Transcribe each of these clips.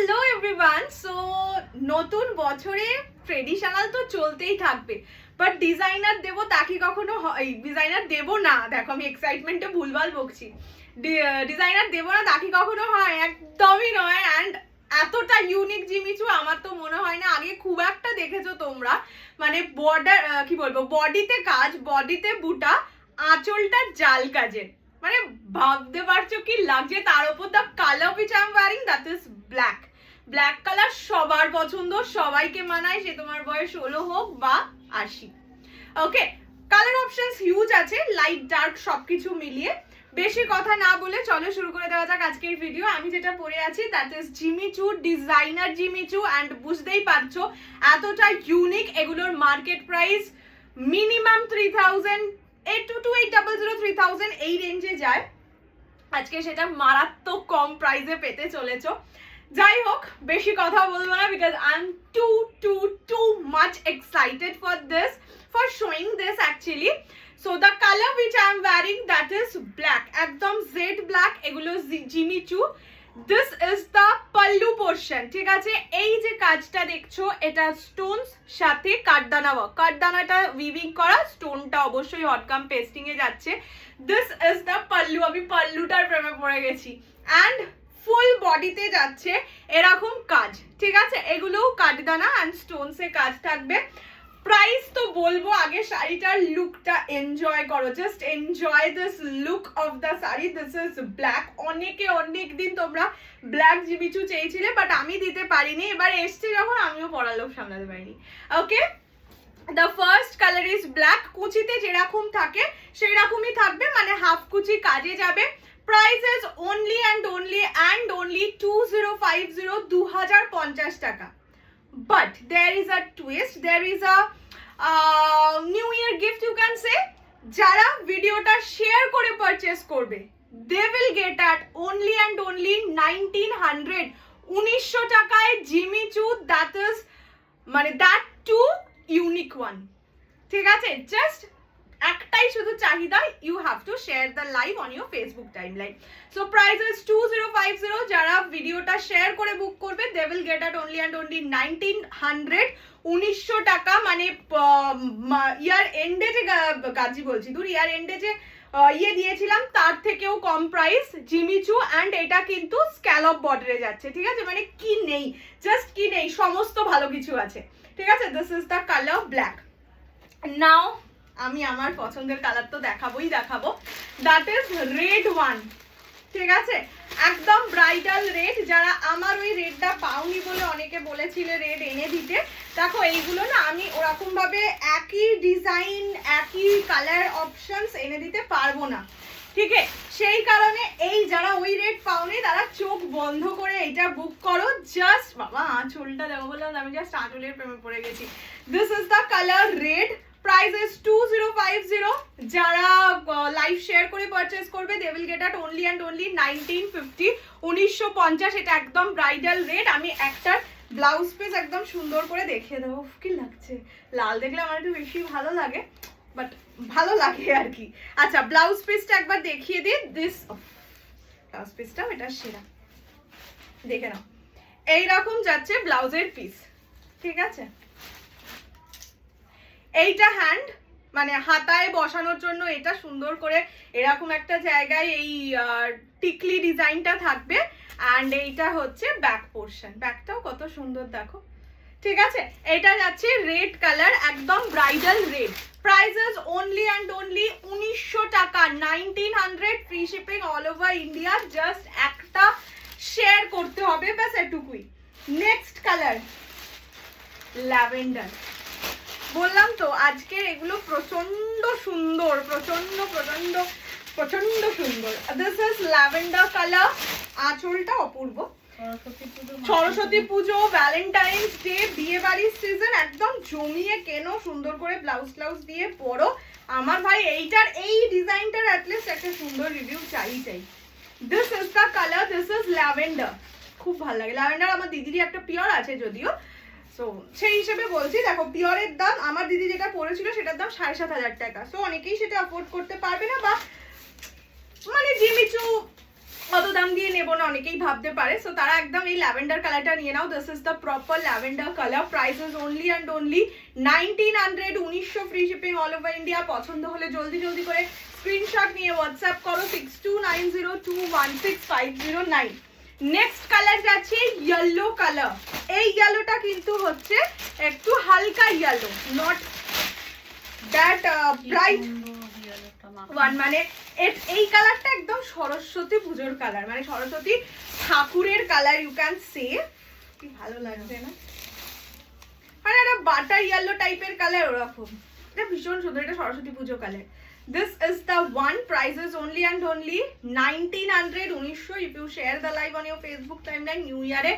Hello everyone. So নতুন বছরে traditional তো চলতেই থাকবে, বাট ডিজাইনার দেবো তা কি কখনো হয়? ডিজাইনার দেবো না, দেখো আমি এক্সাইটমেন্টে ভুলভাল বকছি। ডিজাইনার দেবো না তা কি কখনো হয়? একদমই নয়। অ্যান্ড এতটা ইউনিক জিমিচু আমার তো মনে হয় না আগে খুব একটা দেখেছো তোমরা। মানে বর্ডার কি বলবো, বডিতে কাজ, বডিতে বুটা, আঁচলটা জাল কাজের, মানে ভাবতে পারছো কি লাগছে। তার উপর the colour which I am wearing that is black. Black colour সবার পছন্দ, সবাইকে মানায়, সে তোমার বয়স 16 হোক বা 80। ওকে, কালার অপশনস হিউজ আছে, লাইট ডার্ক সবকিছু মিলিয়ে। বেশি কথা না বলে চলো শুরু করে দেওয়া যাক আজকের ভিডিও। আমি যেটা পরে আছি that is Jimmy Choo, designer Jimmy Choo. And বুঝতেই পারছো এতটা ইউনিক, এগুলোর মার্কেট প্রাইস মিনিমাম 3000, 822800, 3000 এই রেঞ্জে যায়। আজকে সেটা মারাত্মক কম প্রাইসে পেতে চলেছো। যাই হোক, বেশি কথা বলবো না, because I am too much excited for this, for showing this actually. So the color which I am wearing that is black, একদম জেড ব্ল্যাক। এগুলো Jimmy Choo. This is the pallu portion, ঠিক আছে? এই যে কাজটা দেখছো এটা স্টোনস সাথে কাঠদানা ওয়ার্ক, কাঠদানাটা উইভিং করা, স্টোনটা অবশ্যই হটকাম পেস্টিং এ যাচ্ছে। This is the pallu. আমি পাল্লুটার প্রেমে পড়ে গেছি। অ্যান্ড ফুল বডিতে যাচ্ছে এরকম কাজ, ঠিক আছে? এগুলোও কাঠদানা অ্যান্ড স্টোনসে কাজ থাকবে। প্রাইস তো বলবো, আগে শাড়িটার লুকটা এনজয় করো, just enjoy this look of the sari. This is black. অনেক দিন তোমরা ব্ল্যাক জিমিচু চেয়েছিলে, বাট আমি দিতে পারিনি। এবার এসছে যখন আমিও পড়ার লোক সামলাতে পারিনি। Okay, the first colour is black. কুচিতে যেরকম থাকে সেই রকমই থাকবে, মানে হাফ কুচি কাজে যাবে। Price is only and only 2050, 2050 টাকা। But there is a twist, there is a new year gift you can say. যারা ভিডিওটা শেয়ার করে পারচেজ করবে they will get at only and only 1900, 1900 টাকায় জিমিচু। that is মানে that too unique one, ঠিক আছে? Just একটাই শুধু চাহিদা, you have to share the live on your Facebook timeline. So price is 2050। যারা ভিডিওটা শেয়ার করে বুক করবে they will get at only and only 1900, 1900 টাকা। মানে ইয়ার এন্ডে যে কাজই বলছি, দূর ইয়ার এন্ডে যে ইয়ে দিয়েছিলাম তার থেকেও কম প্রাইস জিমিচু। অ্যান্ড এটা কিন্তু স্ক্যালপ বর্ডারে যাচ্ছে, ঠিক আছে? মানে কি নেই, জাস্ট কি নেই, সমস্ত ভালো কিছু আছে, ঠিক আছে? This is the colour black. Now আমি আমার পছন্দের কালার তো দেখাবো, দ্যাট ইজ রেড ওয়ান, ঠিক আছে? একদম ব্রাইডাল রেড। যারা আমার ওই রেডটা পাওনি বলে অনেকে বলেছিলে রেড এনে দিতে, দেখো এইগুলো না আমি ওরকম ভাবে একই ডিজাইন, একই কালার অপশনস এনে দিতে পারবো না, ঠিক আছে? সেই কারণে এই যারা ওই রেড পাওনি তারা চোখ বন্ধ করে এটা বুক করো। জাস্ট বাবা আঁচলটা দেখো, বললাম আমি জাস্ট আঁচলের প্রেমে পড়ে গেছি। This is the colour red. Price is 2050। যারা লাইভ শেয়ার করে পারচেজ করবে they will get at only and only 1950, 1950। এটা একদম ব্রাইডাল রেড। আমি একটা ব্লাউজ পিস একদম সুন্দর করে দেখিয়ে দেবো। কি লাগছে, লাল দেখলে আমার একটু বেশি ভালো লাগে, বাট ভালো লাগে আর কি। আচ্ছা, ব্লাউজ পিসটা একবার দেখিয়ে দিই। দিস ব্লাউজ পিসটাও এটা সেরা, দেখে নাও। এইরকম যাচ্ছে ব্লাউজের পিস, ঠিক আছে? এইটা হ্যান্ড, মানে হাতায় বসানোর জন্য এটা সুন্দর করে এরকম একটা জায়গায় এই টিকলি ডিজাইনটা থাকবে। অ্যান্ড এইটা হচ্ছে ব্যাক পোর্শন, ব্যাকটাও কত সুন্দর দেখো, ঠিক আছে? এটা যাচ্ছে রেড কালার, একদম bridal red. Price is only and only 1900 টাকা, 1900, free shipping all over India. Just একটা শেয়ার করতে হবে, ব্যাস এটুকুই। Next colour lavender. বললাম তো আজকে এগুলো প্রচন্ড সুন্দর, প্রচন্ড সুন্দর। This is lavender colour. আঁচলটা অপূর্ব। সরস্বতী পুজো, ভ্যালেন্টাইন্স ডে, বিয়ে বাড়ির সিজন, একদম জমিয়ে কেনো, সুন্দর করে ব্লাউজ দিয়ে পরো। আমার ভাই এইটার এই ডিজাইনটার অ্যাটলিস্ট একটা সুন্দর রিভিউ চাই। This is the colour, this is lavender. খুব ভালো লাগে ল্যাভেন্ডার। আমার দিদিরই একটা পিওর আছে যদিও, সো সেই হিসেবে বলছি। দেখো পিওরের দাম, আমার দিদি যেটা পড়েছিল সেটার দাম 7500 টাকা। সো অনেকেই সেটা অ্যাফোর্ড করতে পারবে না, বা মানে জিমিচু অত দাম দিয়ে নেবো না অনেকেই ভাবতে পারে, সো তারা একদম এই ল্যাভেন্ডার কালারটা নিয়ে নাও। This is the proper lavender colour. Price is only and only 1900, 1900 free shipping all over India. পছন্দ হলে জলদি জলদি করে স্ক্রিনশট নিয়ে হোয়াটসঅ্যাপ করো 6290216509। নেক্সট কালার যাচ্ছে ইয়েলো কালার। এই ইয়েলোটা কিন্তু হচ্ছে একটু হালকা yellow, not that bright one. মানে এই কালারটা একদম সরস্বতী পুজোর কালার, মানে সরস্বতী ঠাকুরের কালার, ইউ ক্যান সে। কি ভালো লাগছে না, মানে একটা বাটার ইয়েলো টাইপের কালার, ওরকম। এটা ভীষণ সুন্দর, এটা সরস্বতী পুজো colour. This is the one. Price is only and only 1900, 1900. If you share the live on your Facebook timeline, New Year এ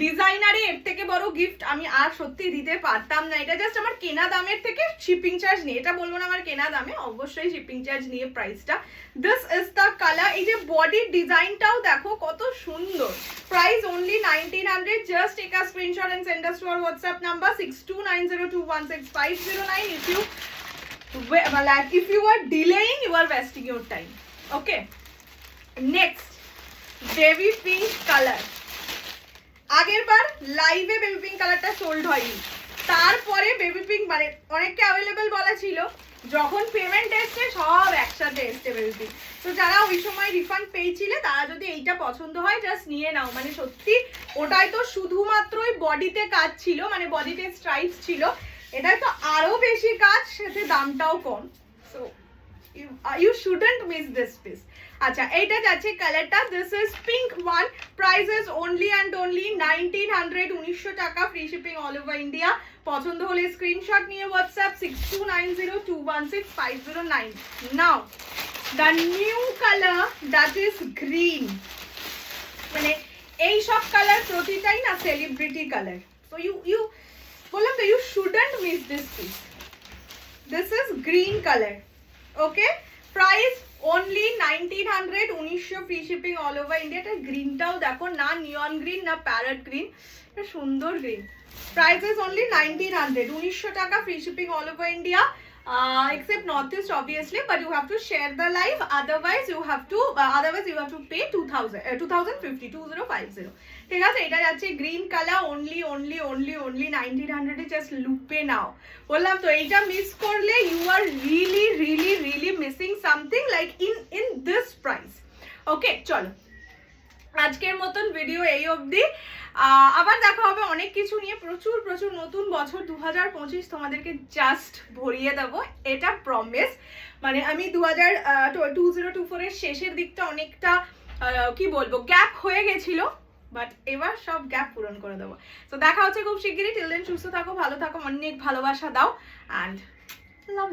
ডিজাইনারে এর থেকে বড় গিফট আমি আর সত্যি দিতে পারতাম না। এটা জাস্ট আমার কেনা দামের থেকে শিপিং চার্জ নিয়ে, এটা বলবো না আমার কেনা দামে, অবশ্যই শিপিং চার্জ নিয়ে প্রাইসটা। This is the colour. এই যে বডির ডিজাইনটাও দেখো কত সুন্দর। Price only 1900। Just take a screenshot and send us to our WhatsApp number 6290216509। If you are delaying, you are wasting your time. Okay, next baby pink color. আগের বার লাইভে baby pink কালারটা সোল্ড হয়নি, তারপরে বেবি পিঙ্ক মানে অনেককে available বলা ছিল, যখন পেমেন্ট এসছে সব একসাথে এসছে বেবি পিঙ্ক। তো যারা ওই সময় রিফান্ড পেয়েছিলে তারা যদি এইটা পছন্দ হয় জাস্ট নিয়ে নাও। মানে সত্যি ওটাই তো শুধুমাত্রই বডিতে কাজ ছিল, মানে বডিতে স্ট্রাইপস ছিল, এটাই তো আরো বেশি কাজ, সাথে দামটাও কম। So you shouldn't miss this piece. আচ্ছা, এইটা যাচ্ছে কালারটা, this is pink one. Price is only and only 1900, 1900 টাকা, free shipping all over India. পছন্দ হলে স্ক্রিনশট নিয়ে WhatsApp 6290216509। Now the new colour, that is green. মানে এই সব কালার প্রতিটাই না সেলিব্রিটি কালার। সো ইউ বললাম তো, you shouldn't miss this piece. This is green colour. Okay, price only 1900, 1900 free shipping all over India. এটা গ্রিনটাও দেখো, না নিয়ন গ্রিন না প্যারট গ্রিন, এটা সুন্দর গ্রিন। প্রাইস ইজ অনলি 1900, 1900 টাকা, free shipping all over India, except Northeast obviously, but you have to share the live, otherwise you have to pay 2050 ঠিক আছে। এটা যাচ্ছে গ্রিন কালার, অনলি 1900 এ। Just লুপে নাও, বললাম তো এইটা মিস করলে you are really missing something like in this price. Okay, চলো আজকের মতন ভিডিও এই অবধি। আবার দেখা হবে অনেক কিছু নিয়ে। প্রচুর নতুন বছর 2025 তোমাদেরকে জাস্ট ভরিয়ে দেবো, এটা প্রমিস। মানে আমি 2024 এর শেষের দিকটা অনেকটা কি বলবো গ্যাপ হয়ে গেছিল, বাট এবার সব গ্যাপ পূরণ করে দেবো। তো দেখা হচ্ছে খুব শিগগিরই। টিল দেন সুস্থ থাকো, ভালো থাকো, অনেক ভালোবাসা দাও, অ্যান্ড লাভ।